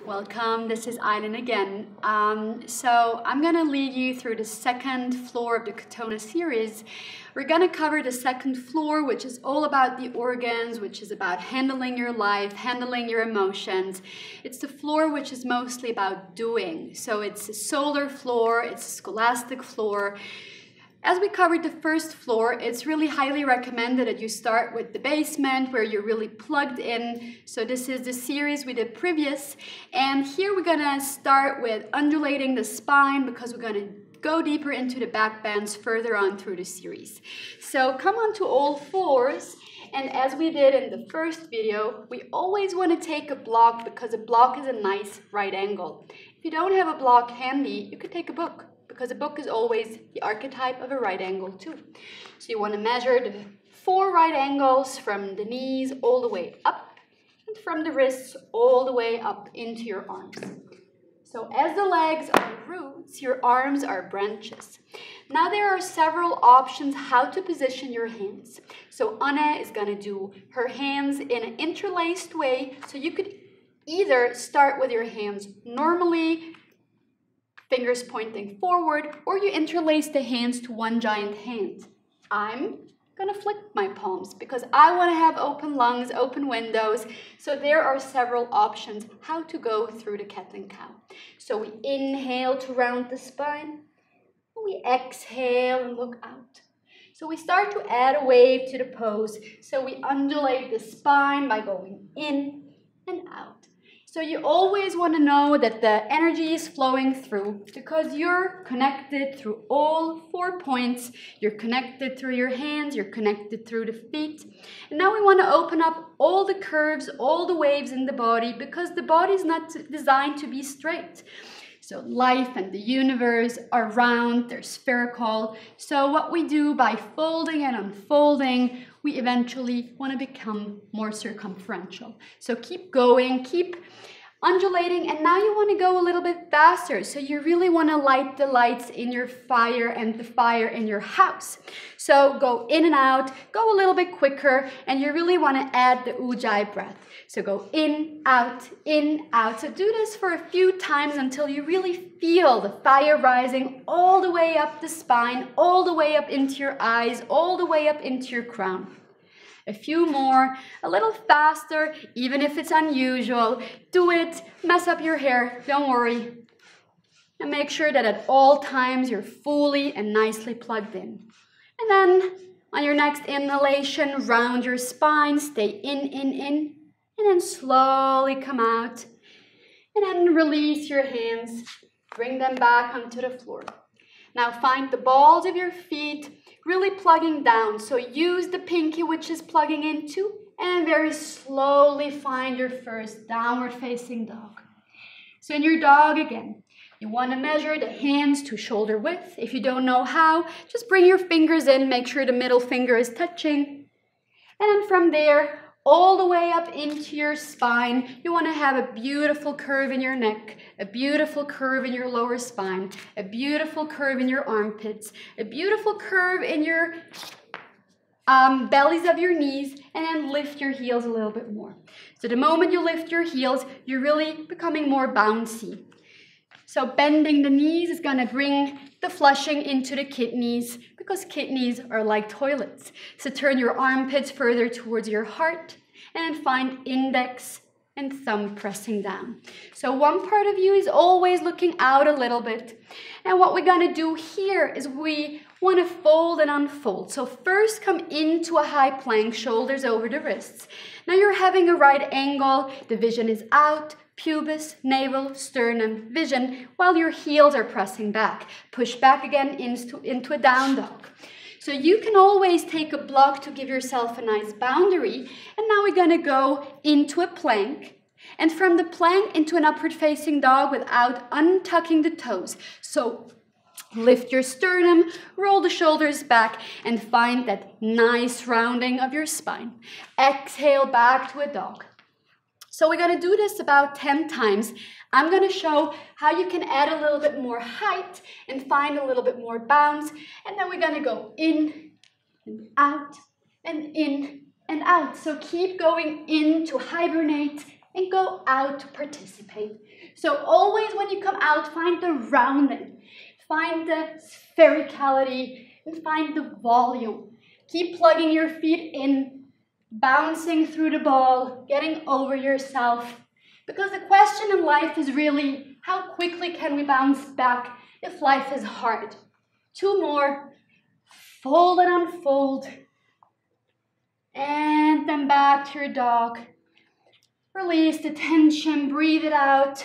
Welcome, this is Aylin again. So I'm gonna lead you through the second floor of the KATONAH series. We're gonna cover the second floor, which is all about the organs, which is about handling your life, handling your emotions. It's the floor which is mostly about doing. So it's a solar floor, it's a scholastic floor. As we covered the first floor, it's really highly recommended that you start with the basement where you're really plugged in. So this is the series we did previous. And here we're gonna start with undulating the spine because we're gonna go deeper into the back bends further on through the series. So come on to all fours. And as we did in the first video, we always wanna take a block because a block is a nice right angle. If you don't have a block handy, you could take a book, because a book is always the archetype of a right angle too. So you want to measure the 4 right angles from the knees all the way up and from the wrists all the way up into your arms. So as the legs are roots, your arms are branches. Now there are several options how to position your hands. So Anna is going to do her hands in an interlaced way. So you could either start with your hands normally, fingers pointing forward, or you interlace the hands to one giant hand. I'm gonna flick my palms because I wanna have open lungs, open windows. So there are several options how to go through the cat and cow. So we inhale to round the spine, and we exhale and look out. So we start to add a wave to the pose. So we undulate the spine by going in and out. So you always want to know that the energy is flowing through because you're connected through all 4 points. You're connected through your hands, you're connected through the feet. And now we want to open up all the curves, all the waves in the body because the body is not designed to be straight. So life and the universe are round, they're spherical. So what we do by folding and unfolding, we eventually want to become more circumferential. So keep going, keep undulating, and now you want to go a little bit faster. So you really want to light the lights in your fire and the fire in your house. So go in and out, go a little bit quicker, and you really want to add the ujjayi breath. So go in, out, in, out. So do this for a few times until you really feel the fire rising all the way up the spine, all the way up into your eyes, all the way up into your crown. A few more, a little faster, even if it's unusual. Do it, mess up your hair, don't worry. And make sure that at all times you're fully and nicely plugged in. And then on your next inhalation, round your spine, stay in, and then slowly come out. And then release your hands, bring them back onto the floor. Now find the balls of your feet really plugging down. So use the pinky, which is plugging into, and very slowly find your first downward facing dog. So in your dog again, you want to measure the hands to shoulder width. If you don't know how, just bring your fingers in, make sure the middle finger is touching. And then from there, all the way up into your spine, you want to have a beautiful curve in your neck, a beautiful curve in your lower spine, a beautiful curve in your armpits, a beautiful curve in your bellies of your knees, and then lift your heels a little bit more. So the moment you lift your heels, you're really becoming more bouncy. So bending the knees is going to bring the flushing into the kidneys because kidneys are like toilets. So turn your armpits further towards your heart and find index and thumb pressing down. So one part of you is always looking out a little bit. And what we're going to do here is we want to fold and unfold. So first come into a high plank, shoulders over the wrists. Now you're having a right angle, the vision is out, pubis, navel, sternum, vision, while your heels are pressing back. Push back again into a down dog. So you can always take a block to give yourself a nice boundary. And now we're going to go into a plank. And from the plank into an upward facing dog without untucking the toes. So lift your sternum, roll the shoulders back, and find that nice rounding of your spine. Exhale back to a dog. So we're going to do this about 10 times. I'm going to show how you can add a little bit more height and find a little bit more bounce. And then we're going to go in and out and in and out. So keep going in to hibernate and go out to participate. So always when you come out, find the rounding, find the sphericality, and find the volume. Keep plugging your feet in, bouncing through the ball, getting over yourself. Because the question in life is really, how quickly can we bounce back if life is hard? 2 more. Fold and unfold. And then back to your dog. Release the tension, breathe it out.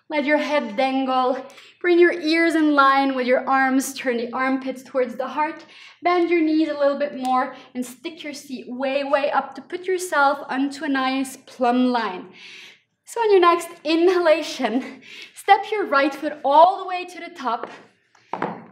Let your head dangle. Bring your ears in line with your arms. Turn the armpits towards the heart. Bend your knees a little bit more and stick your seat way, way up to put yourself onto a nice plumb line. So on your next inhalation, step your right foot all the way to the top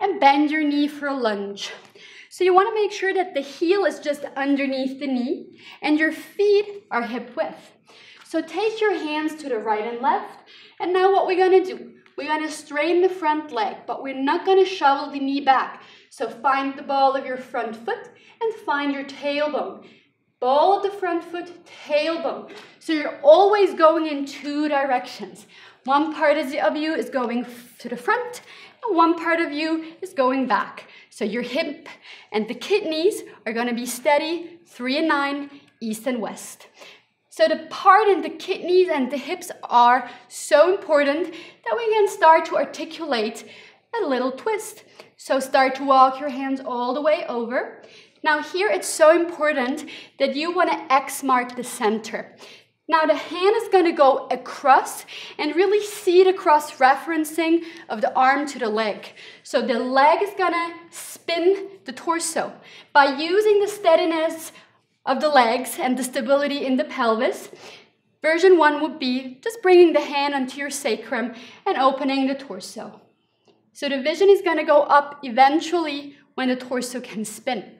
and bend your knee for a lunge. So you want to make sure that the heel is just underneath the knee and your feet are hip width. So take your hands to the right and left. And now what we're going to do, we're going to straighten the front leg, but we're not going to shovel the knee back. So find the ball of your front foot and find your tailbone. Ball of the front foot, tailbone. So you're always going in 2 directions. One part of you is going to the front and one part of you is going back. So your hip and the kidneys are going to be steady, 3 and 9, east and west. So the part in the kidneys and the hips are so important that we can start to articulate a little twist. So start to walk your hands all the way over. Now here it's so important that you want to X mark the center. Now the hand is going to go across and really see the cross-referencing of the arm to the leg. So the leg is going to spin the torso. By using the steadiness of the legs and the stability in the pelvis, version 1 would be just bringing the hand onto your sacrum and opening the torso. So the vision is going to go up eventually when the torso can spin.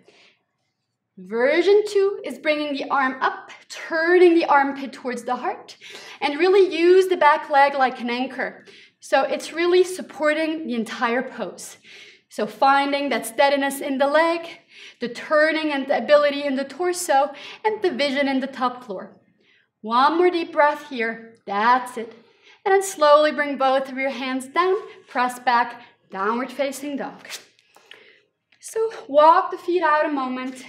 Version 2 is bringing the arm up, turning the armpit towards the heart, and really use the back leg like an anchor. So it's really supporting the entire pose. So finding that steadiness in the leg, the turning and the ability in the torso, and the vision in the top floor. 1 more deep breath here. That's it. And then slowly bring both of your hands down, press back, downward facing dog. So walk the feet out a moment.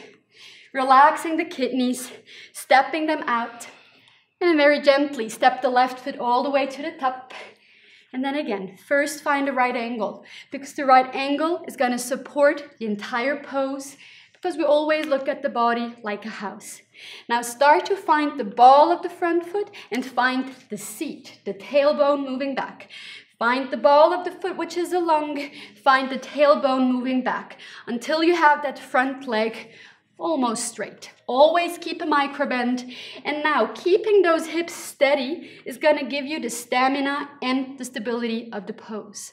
Relaxing the kidneys, stepping them out, and then very gently step the left foot all the way to the top. And then again, first find the right angle, because the right angle is going to support the entire pose, because we always look at the body like a house. Now start to find the ball of the front foot and find the seat, the tailbone moving back. Find the ball of the foot, which is the lung, find the tailbone moving back until you have that front leg almost straight. Always keep a micro bend. And now keeping those hips steady is going to give you the stamina and the stability of the pose.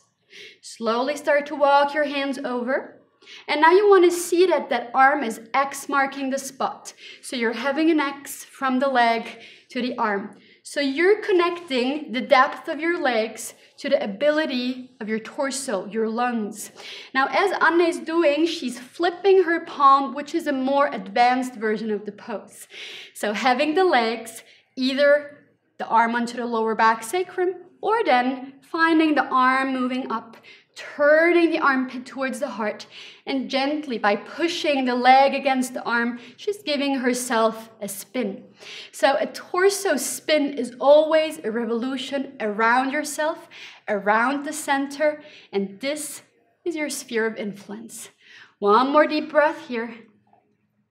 Slowly start to walk your hands over. And now you want to see that that arm is X marking the spot. So you're having an X from the leg to the arm. So you're connecting the depth of your legs to the ability of your torso, your lungs. Now, as Anne is doing, she's flipping her palm, which is a more advanced version of the pose. So having the legs, either the arm onto the lower back sacrum, or then finding the arm moving up, turning the armpit towards the heart, and gently, by pushing the leg against the arm, she's giving herself a spin. So a torso spin is always a revolution around yourself, around the center, and this is your sphere of influence. 1 more deep breath here,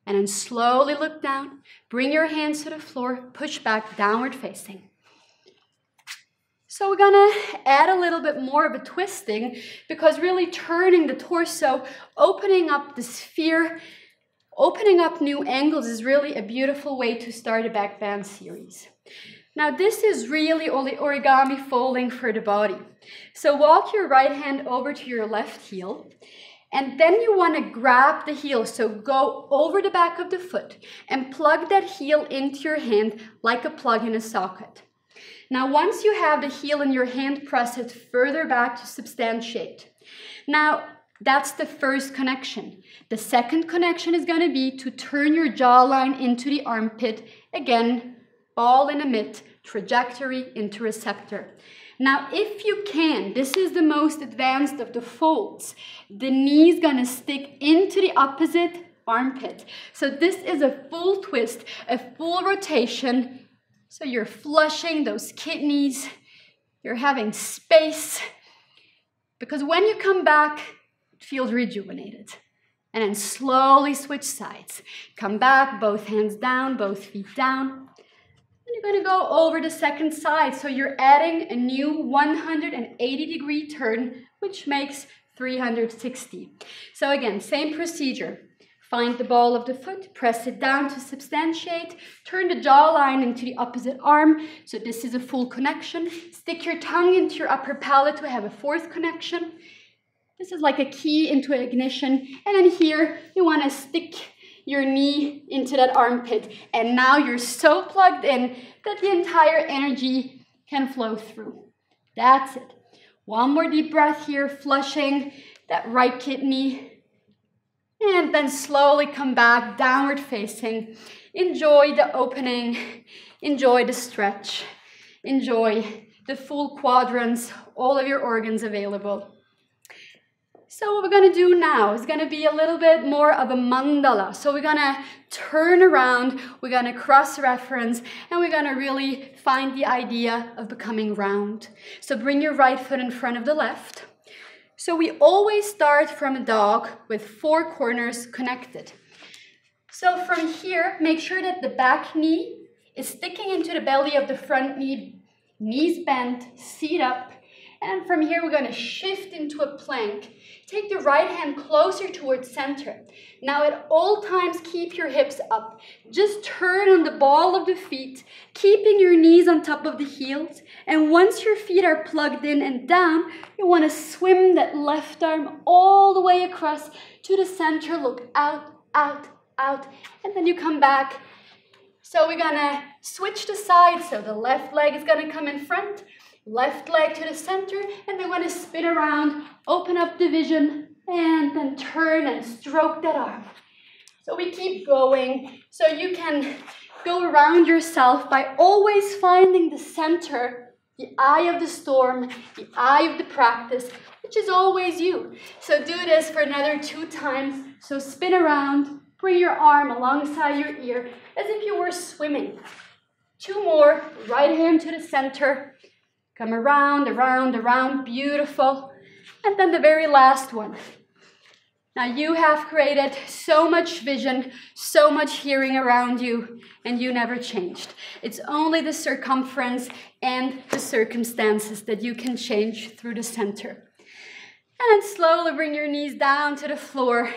and then slowly look down, bring your hands to the floor, push back, downward facing. So we're gonna add a little bit more of a twisting, because really turning the torso, opening up the sphere, opening up new angles is really a beautiful way to start a back bend series. Now this is really origami folding for the body. So walk your right hand over to your left heel, and then you want to grab the heel. So go over the back of the foot and plug that heel into your hand like a plug in a socket. Now, once you have the heel in your hand, press it further back to substantiate. Now, that's the first connection. The second connection is going to be to turn your jawline into the armpit. Again, ball in the mid, trajectory into receptor. Now, if you can, this is the most advanced of the folds. The knee is gonna stick into the opposite armpit. So this is a full twist, a full rotation. So you're flushing those kidneys, you're having space, because when you come back, it feels rejuvenated. And then slowly switch sides. Come back, both hands down, both feet down. And you're gonna go over the second side. So you're adding a new 180-degree turn, which makes 360. So again, same procedure. Find the ball of the foot, press it down to substantiate, turn the jawline into the opposite arm. So this is a full connection. Stick your tongue into your upper palate to have a fourth connection. This is like a key into ignition. And then here, you want to stick your knee into that armpit. And now you're so plugged in that the entire energy can flow through. That's it. One more deep breath here, flushing that right kidney. And then slowly come back, downward facing. Enjoy the opening. Enjoy the stretch. Enjoy the full quadrants, all of your organs available. So what we're going to do now is going to be a little bit more of a mandala. So we're going to turn around, we're going to cross-reference, and we're going to really find the idea of becoming round. So bring your right foot in front of the left. So we always start from a dog with 4 corners connected. So from here, make sure that the back knee is sticking into the belly of the front knee, knees bent, seat up. And from here, we're going to shift into a plank. Take the right hand closer towards center. Now at all times, keep your hips up. Just turn on the ball of the feet, keeping your knees on top of the heels. And once your feet are plugged in and down, you want to swim that left arm all the way across to the center. Look out, out, out. And then you come back. So we're going to switch the sides. So the left leg is going to come in front. Left leg to the center, and then we're going to spin around, open up the vision, and then turn and stroke that arm. So we keep going. So you can go around yourself by always finding the center, the eye of the storm, the eye of the practice, which is always you. So do this for another 2 times. So spin around, bring your arm alongside your ear as if you were swimming. 2 more, right hand to the center. Come around, around, around, beautiful. And then the very last one. Now you have created so much vision, so much hearing around you, and you never changed. It's only the circumference and the circumstances that you can change through the center. And slowly bring your knees down to the floor.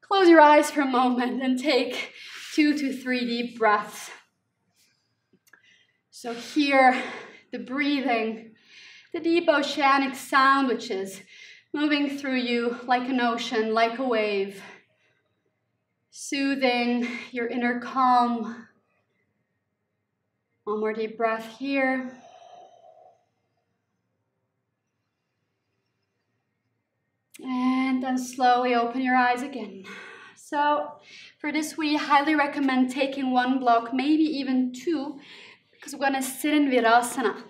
Close your eyes for a moment and take 2 to 3 deep breaths. So here, the breathing, the deep oceanic sound, which is moving through you like an ocean, like a wave, soothing your inner calm. One more deep breath here. And then slowly open your eyes again. So for this, we highly recommend taking 1 block, maybe even 2, because we're going to sit in Virasana.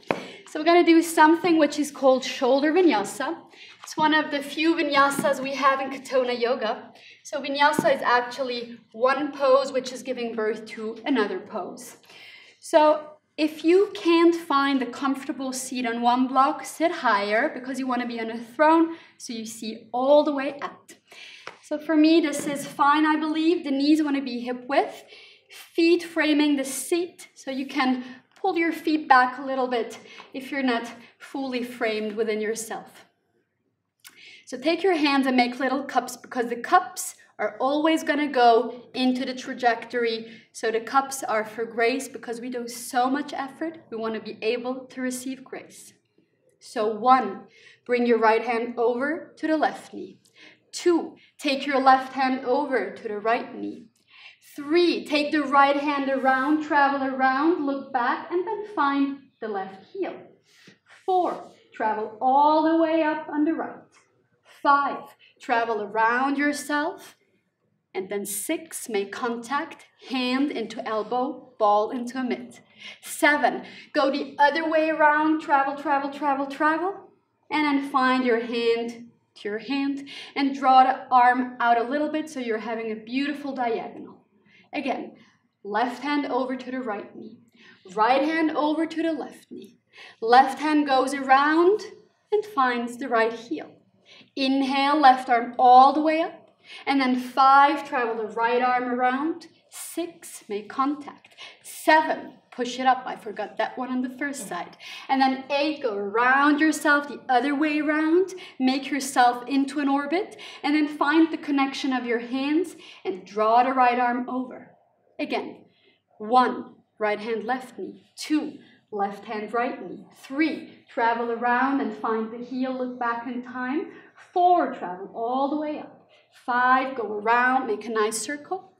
So we're going to do something which is called shoulder Vinyasa. It's one of the few Vinyasas we have in KATONAH yoga. So Vinyasa is actually one pose which is giving birth to another pose. So if you can't find a comfortable seat on 1 block, sit higher because you want to be on a throne so you see all the way out. So for me, this is fine, I believe. The knees want to be hip width. Feet framing the seat, so you can pull your feet back a little bit if you're not fully framed within yourself. So take your hands and make little cups, because the cups are always going to go into the trajectory. So the cups are for grace, because we do so much effort, we want to be able to receive grace. So 1, bring your right hand over to the left knee. 2, take your left hand over to the right knee. 3, take the right hand around, travel around, look back, and then find the left heel. 4, travel all the way up on the right. 5, travel around yourself. And then 6, make contact, hand into elbow, ball into a mitt. 7, go the other way around, travel, travel, travel, travel. And then find your hand to your hand and draw the arm out a little bit so you're having a beautiful diagonal. Again, left hand over to the right knee. Right hand over to the left knee. Left hand goes around and finds the right heel. Inhale, left arm all the way up. And then 5, travel the right arm around. 6, make contact. 7, push it up. I forgot that one on the first side. And then 8, go around yourself the other way around. Make yourself into an orbit. And then find the connection of your hands and draw the right arm over. Again, 1, right hand, left knee. 2, left hand, right knee. 3, travel around and find the heel, look back in time. 4, travel all the way up. 5, go around, make a nice circle.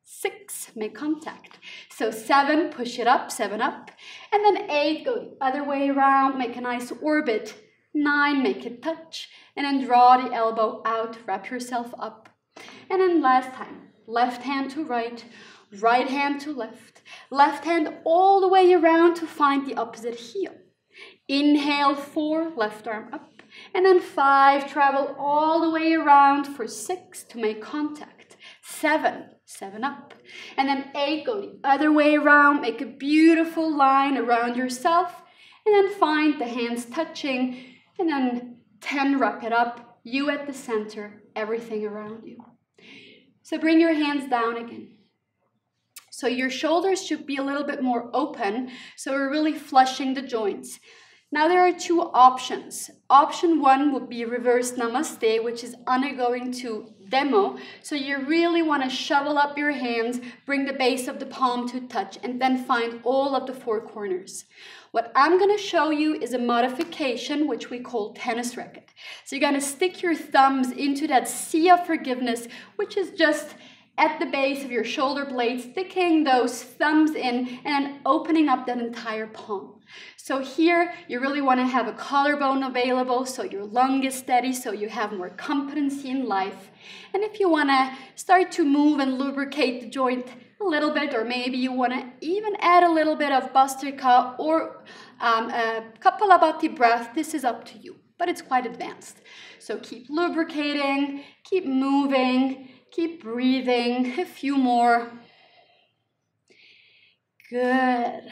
6, make contact. So 7, push it up, 7 up. And then 8, go the other way around, make a nice orbit. 9, make it touch. And then draw the elbow out, wrap yourself up. And then last time, left hand to right, right hand to left. Left hand all the way around to find the opposite heel. Inhale, 4, left arm up. And then 5, travel all the way around for 6 to make contact. 7, 7 up. And then 8, go the other way around, make a beautiful line around yourself. And then find the hands touching. And then 10, wrap it up. You at the center, everything around you. So bring your hands down again. So your shoulders should be a little bit more open, so we're really flushing the joints. Now there are 2 options. Option 1 would be reverse namaste, which is undergoing to demo. So you really want to shovel up your hands, bring the base of the palm to touch, and then find all of the 4 corners. What I'm going to show you is a modification, which we call tennis racket. So you're going to stick your thumbs into that sea of forgiveness, which is just at the base of your shoulder blade, sticking those thumbs in and opening up that entire palm. So here, you really want to have a collarbone available so your lung is steady, so you have more competency in life. And if you want to start to move and lubricate the joint a little bit, or maybe you want to even add a little bit of Bastrika or Kapalabhati breath, this is up to you, but it's quite advanced. So keep lubricating, keep moving, keep breathing, a few more. Good.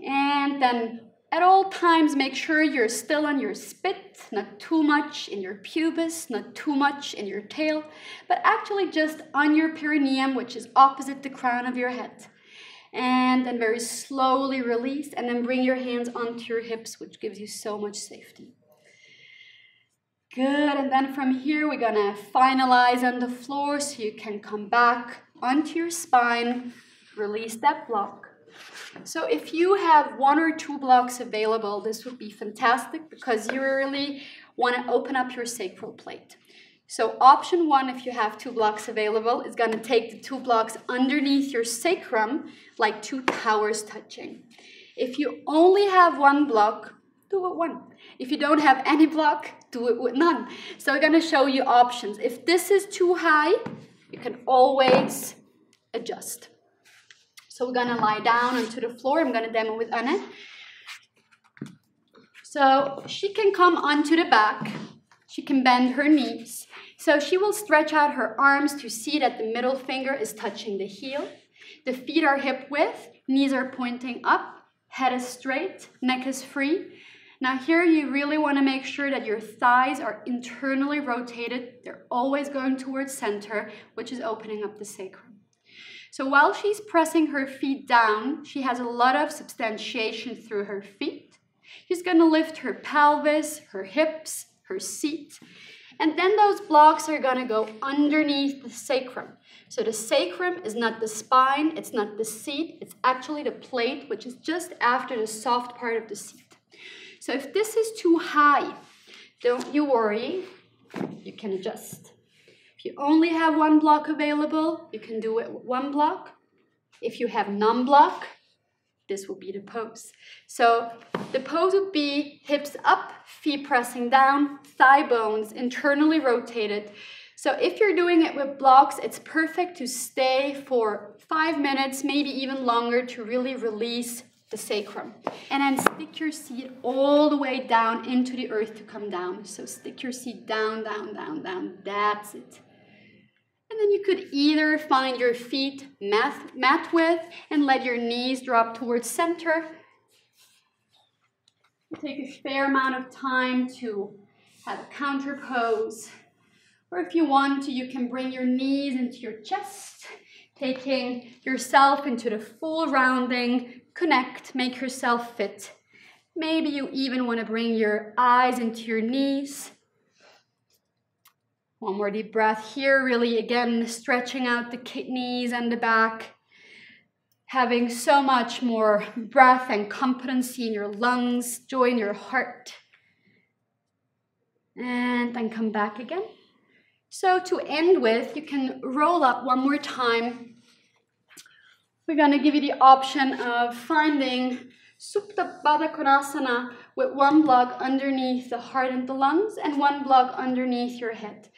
And then at all times, make sure you're still on your spit, not too much in your pubis, not too much in your tail, but actually just on your perineum, which is opposite the crown of your head. And then very slowly release, and then bring your hands onto your hips, which gives you so much safety. Good, and then from here, we're gonna finalize on the floor so you can come back onto your spine, release that block. So if you have 1 or 2 blocks available, this would be fantastic because you really want to open up your sacral plate. So option 1, if you have 2 blocks available, is going to take the 2 blocks underneath your sacrum, like 2 towers touching. If you only have 1 block, do it 1. If you don't have any block, do it with none. So I'm going to show you options. If this is too high, you can always adjust. So we're going to lie down onto the floor. I'm going to demo with Anne. So she can come onto the back. She can bend her knees. So she will stretch out her arms to see that the middle finger is touching the heel. The feet are hip width. Knees are pointing up. Head is straight. Neck is free. Now here you really want to make sure that your thighs are internally rotated. They're always going towards center, which is opening up the sacrum. So while she's pressing her feet down, she has a lot of substantiation through her feet. She's going to lift her pelvis, her hips, her seat. And then those blocks are going to go underneath the sacrum. So the sacrum is not the spine, it's not the seat, it's actually the plate, which is just after the soft part of the seat. So if this is too high, don't you worry, you can adjust. If you only have 1 block available, you can do it with 1 block. If you have non-block, this will be the pose. So the pose would be hips up, feet pressing down, thigh bones internally rotated, So if you're doing it with blocks, it's perfect to stay for 5 minutes, maybe even longer, to really release the sacrum. And then stick your seat all the way down into the earth to come down. So stick your seat down, down, down, down. That's it. And then you could either find your feet mat width and let your knees drop towards center. Take a fair amount of time to have a counter pose. Or if you want to, you can bring your knees into your chest, taking yourself into the full rounding. Connect, make yourself fit. Maybe you even want to bring your eyes into your knees. One more deep breath here, really again stretching out the kidneys and the back. Having so much more breath and competency in your lungs, joy in your heart. And then come back again. So to end with, you can roll up one more time. We're going to give you the option of finding Supta Baddha Konasana with one block underneath the heart and the lungs and one block underneath your head.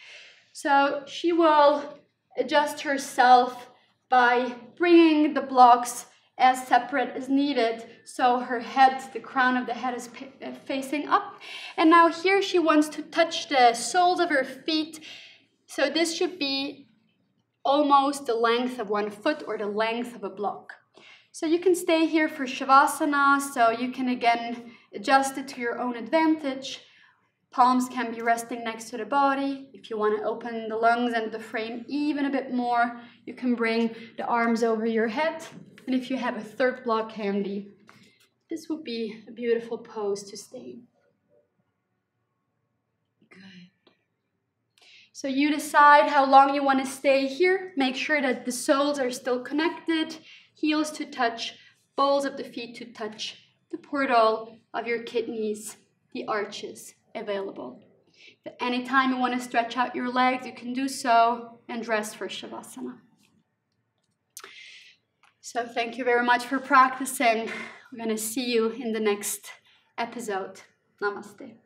So she will adjust herself by bringing the blocks as separate as needed. So her head, the crown of the head is facing up. And now here she wants to touch the soles of her feet. So this should be almost the length of 1 foot or the length of a block. So you can stay here for Shavasana, so you can again adjust it to your own advantage. Palms can be resting next to the body. If you want to open the lungs and the frame even a bit more, you can bring the arms over your head. And if you have a third block handy, this would be a beautiful pose to stay in. So you decide how long you want to stay here. Make sure that the soles are still connected, heels to touch, balls of the feet to touch, the portal of your kidneys, the arches available. But anytime you want to stretch out your legs, you can do so and rest for Shavasana. So thank you very much for practicing. We're going to see you in the next episode. Namaste.